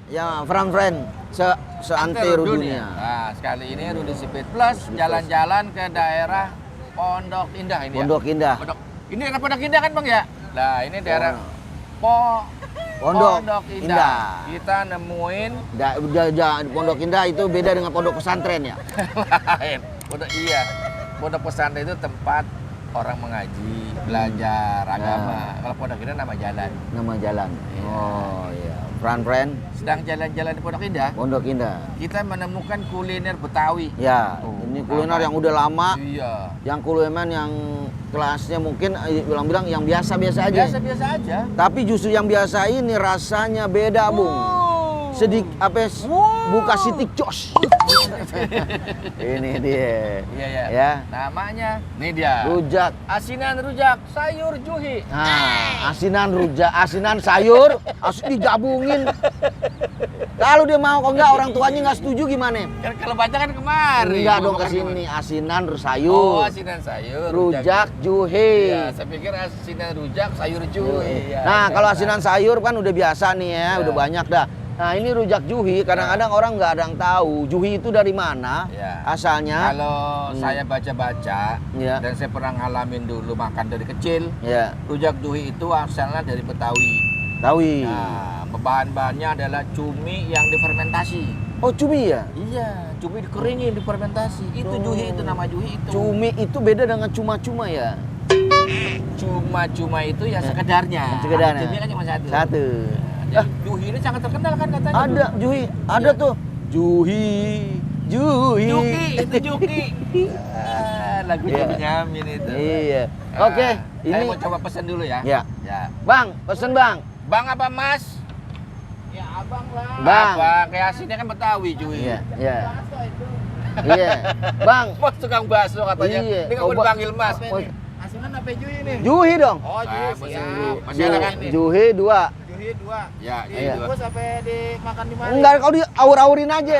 Ya, friend, seantero dunia. Nah, sekali ini Rudy Sipit Plus jalan-jalan ke daerah Pondok Indah ini Pondok ya. Indah. Ini daerah Pondok Indah kan Bang ya? Nah, ini daerah Pondok Indah. Indah. Kita nemuin Pondok Indah itu beda dengan pondok pesantren ya. lain. Pondok pesantren itu tempat orang mengaji, belajar agama. Kalau Pondok Indah nama jalan. Nama jalan. Iya. Oh iya. Friend, Sedang jalan-jalan di Pondok Indah, Pondok Indah. kita menemukan kuliner Betawi. Ya, ini kuliner yang udah lama. Iya. Yang kuliner yang kelasnya mungkin bilang-bilang yang biasa-biasa aja. Biasa-biasa aja. Tapi justru yang biasa ini rasanya beda, Bung. Sedik apa buka sitik jos. Ini dia. Iya ya. Ya. Namanya nih dia. Rujak. Asinan rujak sayur juhi. Nah, asinan rujak, asinan sayur, harus digabungin. Kalau dia mau, kok enggak orang tuanya nggak setuju gimana? Kan kalau baca kan kemari. Enggak dong Bukan kesini, asinan Oh, sayur, asinan sayur. rujak juhe. Iya, saya pikir asinan rujak sayur juhi. Iya, Nah, iya, kalau iya. asinan sayur kan udah biasa nih ya, Iya. udah banyak dah. Nah, ini rujak juhi, kadang-kadang orang nggak ada yang tahu. Juhi itu dari mana Iya. asalnya? Kalau saya baca-baca Iya. dan saya pernah ngalamin dulu makan dari kecil, Ya, rujak juhi itu asalnya dari Betawi. tawi. Nah, bahan-bahannya adalah cumi yang difermentasi. Oh, cumi ya? Iya, cumi dikeringin, difermentasi. Itu Oh. juhi, itu nama juhi itu. Cumi itu beda dengan cuma-cuma ya? Cuma-cuma itu ya sekedarnya. Sekedarnya. Cumi kan cuma satu. Satu. Jadi juhi ini sangat terkenal kan katanya. Ada juhi, ada tuh. Juhi, juhi. Juki, itu Juki. Lagunya Iya. Benyamin itu. Iya. Nah, Oke, saya ini mau coba pesen dulu ya. ya. Ya. Bang, pesen Bang. Bang apa Mas? Ya abang lah. Bang. Apa? Kayak aslinya kan Betawi cuy. Iya, iya. Bakso itu. Iya. Bang, Mas tukang bakso katanya. Iya. Ini nggak Oh, mau dipanggil Mas. Oh, Asinan apa juhi ini? juhi dong. Oh juhi pesen siap. dulu. Masih ada kan nih? Juhi 2. Juhi 2. Ya, Iya. Dibungkus sampai dimakan di mana? Enggak, kau di aur-aurin aja.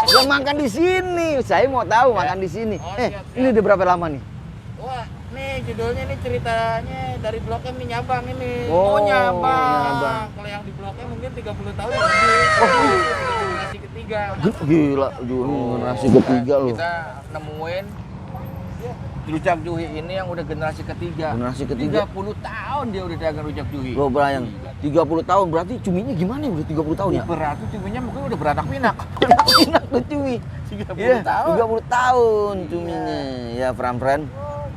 Yang makan di sini. Saya mau tahu makan di sini. Oh, siap, siap. Ini udah berapa lama nih? Wah, nih judulnya nih ceritanya dari Blok M nih Nyabang ini. Oh, Nyabang. Nyabang. Kalau yang di Blok M mungkin 30 tahun lebih. Generasi ketiga. Gila, juhi generasi ketiga loh. Kita nemuin rujak juhi ini yang udah generasi ketiga. Generasi ketiga. 30 tahun dia udah dagang rujak juhi. Lo bayang, 30 tahun berarti cuminya gimana udah 30 tahun ya? Berarti cuminya mungkin udah beranak pinak. Enak tuh cumi. 30 Iya, tahun. 30 tahun cuminya. Ya, friend.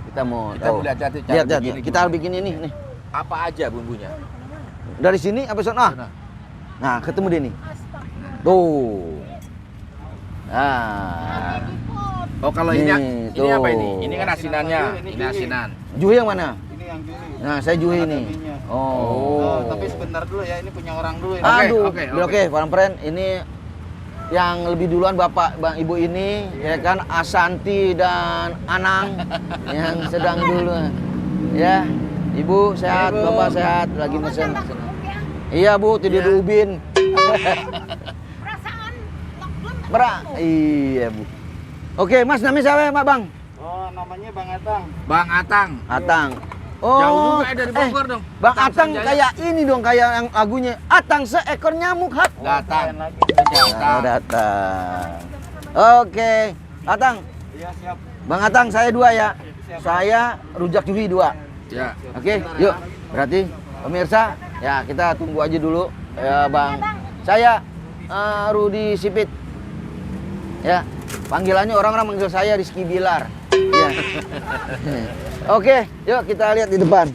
Kita mau Kita tahu. mau lihat cara Lihat, bikin ini kita gimana. bikin ini nih. Apa aja bumbunya? Dari sini apa sana? Sana. Nah, ketemu dia nih. Tuh. Nah, Oh kalau Nih, ini tuh. apa ini? Ini kan asinannya. Ini asinan. juhi yang mana? Ini yang juhi. Nah, saya juhi nih. Adaminya. Oh. Tapi sebentar dulu ya, ini punya orang dulu ya. Ah. Aduh, oke, oke, friend. Ini yang lebih duluan Bapak, Bang, Ibu ini, ya kan, Asanti dan Anang yang sedang dulu. Ya, Ibu sehat, Ibu. Bapak sehat, lagi mesen. Iya Bu, tidur di ubin. Iya Bu. Oke, Mas namanya siapa ya, Pak Bang? Oh, namanya Bang Atang. Bang Atang. Atang. Jauh juga ya dari Bogor dong. Bang Atang Atang Sanjaya. kayak ini dong, kayak yang lagunya Atang seekor nyamuk hap. Datang. Keren lagi. Oh, datang. Oke, Atang. Iya, siap. Bang Atang, saya 2 ya. Saya rujak juhi 2. Ya. Oke, yuk. Berarti pemirsa, ya kita tunggu aja dulu. Ya, Bang. Saya Rudy Sipit. Ya, panggilannya orang-orang manggil saya Rizky Bilar. Ya. Oke, yuk kita lihat di depan.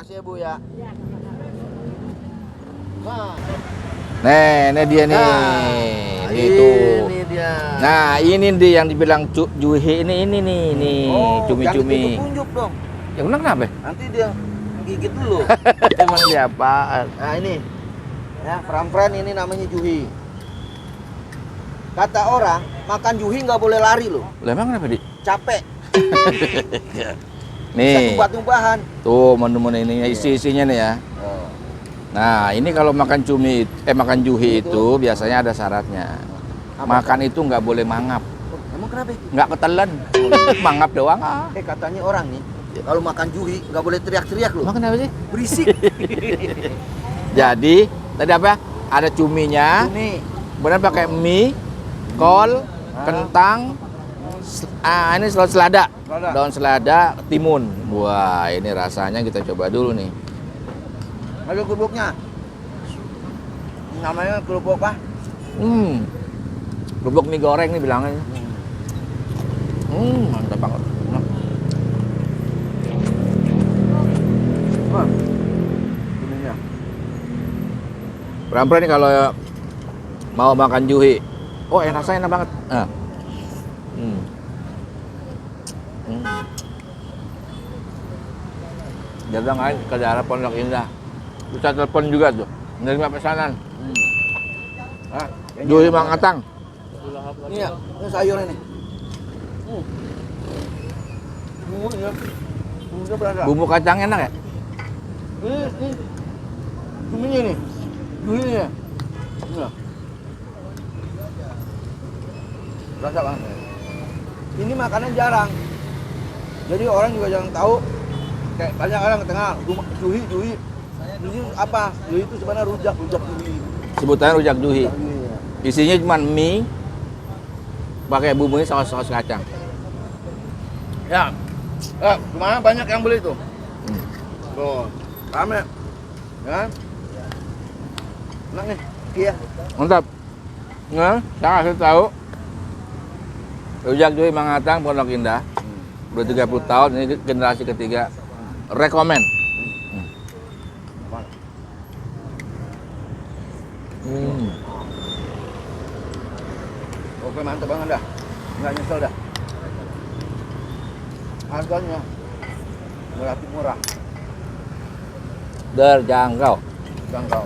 Makasih ya Bu ya. Nah, Ini dia nih. Nah, Itu. ini dia. Nah, ini dia yang dibilang juhi ini nih, Oh, cumi-cumi. jangan tunjuk dong. Ya benar kenapa? Nanti dia gigit dulu. Emang dia apaan? Nah ini, ya pran-pran ini namanya juhi. Kata orang makan juhi nggak boleh lari loh, Lah emang kenapa, Di? capek. Bisa Nih, tumbah-tumbahan. tuh menu-menu ini isi-isinya nih ya. Oh. Nah, ini kalau makan makan juhi itu biasanya ada syaratnya. Apa? Makan itu nggak boleh mangap, Emang kenapa? nggak ketelan, mangap doang. Katanya orang nih, kalau makan juhi nggak boleh teriak-teriak loh, Emang kenapa sih? berisik. Jadi tadi apa? Ada cuminya, Ini, kemudian pakai mie, kol, kentang, ini selada, Selada. daun selada, timun. Wah, ini rasanya kita coba dulu nih. ada kerupuknya. Namanya kerupuk apa? Kerupuk mie goreng nih bilangnya. Mantap banget. Nah, Wah, ininya. Pram-pram nih kalau mau makan juhi. Oh, rasanya enak banget. Datang aja ke daerah Pondok Indah. Bisa telepon juga tuh, menerima pesanan. Ah, Juhi Mang Atang. ini ya, ini sayurnya nih. Bumbunya, bumbunya berasa. Bumbu kacang enak ya? Ini, cuminya nih, juhinya ya. Nah. Berasa banget. Ini makanan jarang. Jadi orang juga jarang tahu. Kayak banyak orang tengah juhi. Ini apa? Juhi itu sebenarnya rujak juhi. Sebutannya rujak juhi. Iya. Isinya cuma mie, pakai bumbunya saus kacang. Ya, kemana banyak yang beli tuh. Tuh, rame. Ya. Enak nih, iya. Mantap. Nah, saya kasih tahu. Rujak juhi Mang Atang Pondok Indah. Udah 30 tahun, ini generasi ketiga. Rekomen. Oke, mantap banget dah. Nggak nyesel dah. Harganya relatif murah, Terjangkau. jangkau.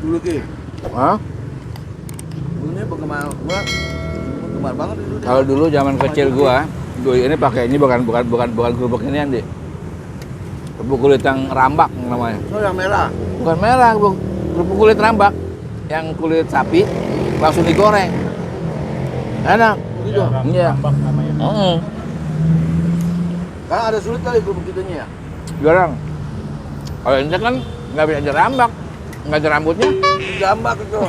Dulu Ki, Hah? dulunya penggemar banget dulu. Kalau dulu zaman kecil gua, ini pakai ini bukan kerupuk ini Andi. Kerupuk kulit yang rambak namanya. Oh, yang merah. Bukan merah, kerupuk kulit rambak. Yang kulit sapi langsung digoreng. Enak. Gitu. Iya. Karena ada sulit kali kerupuk gitunya ya. Jarang. Kalau ini kan nggak bisa jerambak, nggak ada rambutnya. Jambak itu.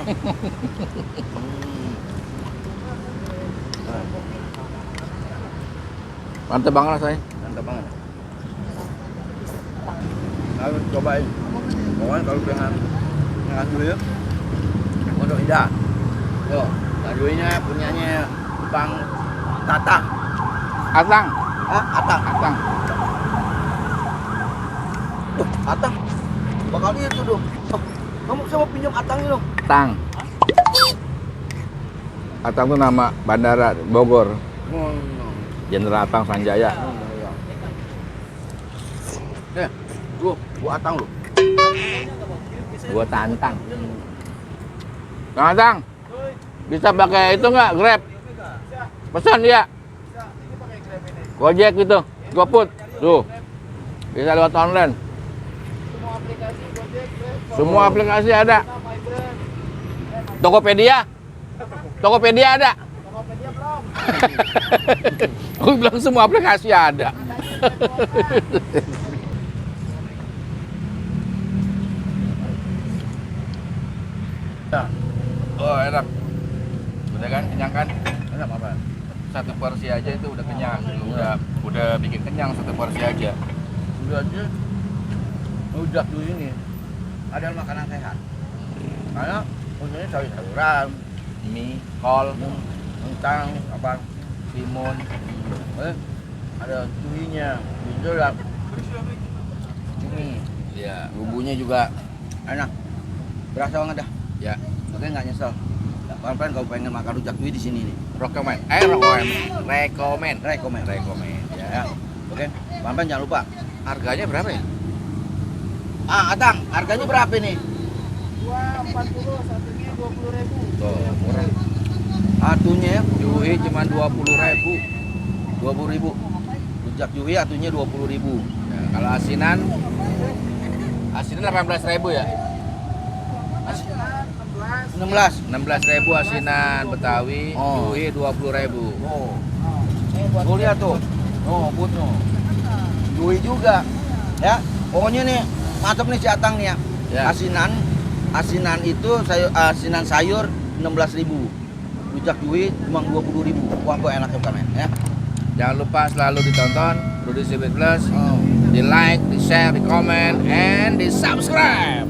Mantap banget rasanya. Mantap banget. Harus cobain. Pokoknya kalau dengan dulu ya. Pondok Indah. Tuh, dulunya punyanya Bang Tatang. Atang, Atang. Atang. Tuh, Atang. Bakal itu dong. Oh, kamu sama pinjam Atang ini dong. Atang. Atang itu nama bandara Bogor. Jenderal Atang Sanjaya. Nih, gua Atang lu. Gua tantang. Kang Atang, bisa pakai itu nggak Grab? Pesan dia. Gojek gitu, GoFood. Tuh, bisa lewat online. Semua aplikasi ada. Tokopedia ada. Aku bilang semua aplikasi ada. Ya. Oh enak. Udah kan, kenyang kan? Enak apa? satu porsi aja itu udah kenyang. Udah bikin kenyang satu porsi aja. Udah aja. Rujak dulu ini adalah makanan sehat. Karena punya sayur-sayuran, Mie, kol, kentang, apa, timun. ada cuinya, juga cumi. Ya, Bumbunya juga enak. Berasa banget dah. ya. Oke, nggak nyesel. Pelan-pelan kalau pengen makan rujak cuy di sini nih. Rekomen. Rekomen. Ya. Ya. Oke, pelan-pelan jangan lupa. Harganya berapa ya? Atang, harganya berapa nih? 240, satunya 20.000. Tuh, murah. Atunya Yui cuma 20.000. 20.000. Rujak cuy atunya 20.000. Ya, kalau asinan 18.000 ya. 16. 16.000 asinan Betawi, Oh. Yui 20.000. Oh. Tuh lihat tuh. Oh, putno. Cuy juga. Ya, pokoknya nih mantap nih si Atang nih ya. Ya. Asinan itu asinan sayur 16.000. Rujak cuy cuma 20.000. Wah, kok enak banget ya. Jangan lupa selalu ditonton Rudy Sipit Plus, Oh. di like, di share, di komen, and di subscribe.